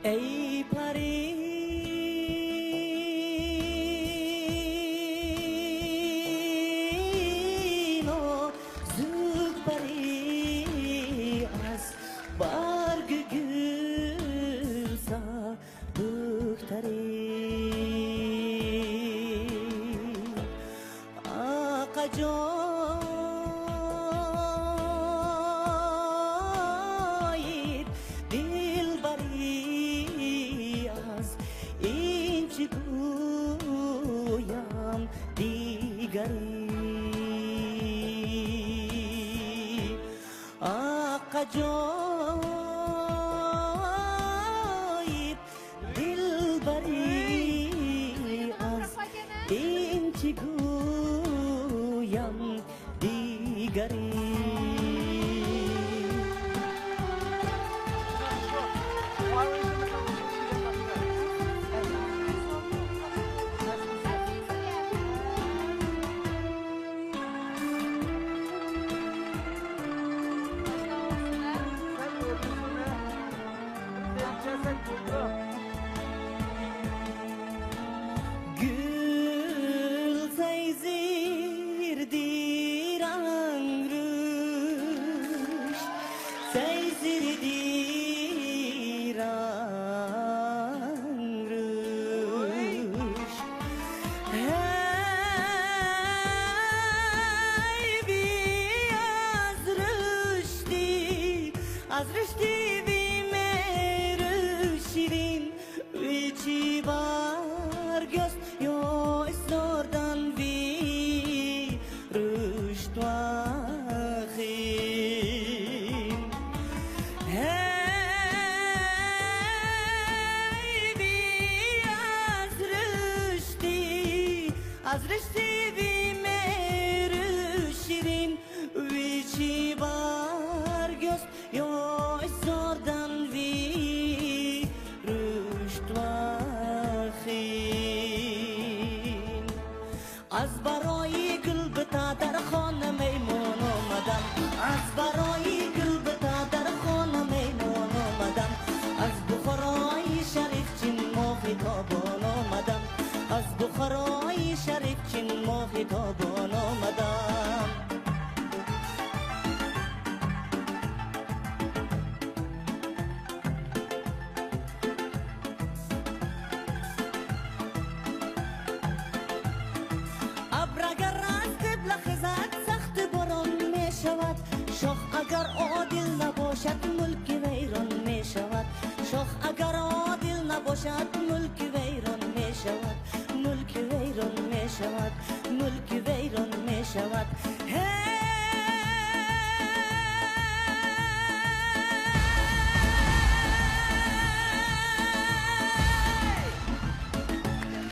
ای پری نازک پری از برگ گل سبکتری آقا جایید دلبری از این چه گویم دیگری آقا جایید دلبری از این چه گویم دیگری Gül seyzir rüş seyzir rüş hey bir az rüşti bir merüşirin içi var göz yo zordan bir rüşt vahim hey bir az rüşti bir merüşirin içi var göz yo zordan bir rüşt vahim از برای گل بتا در خانه میمون آمدم از برای گل بتا در خانه میمون آمدم از بخارای شریف چین ماهی تابان آمدم از بخارای شریف چین ماهی تابان آمدم شاخ اگر عادل نباشد ملک ویران می شود شاخ اگر عادل نباشد ملک ویران می شود ملک ویران می شود ملک ویران می شود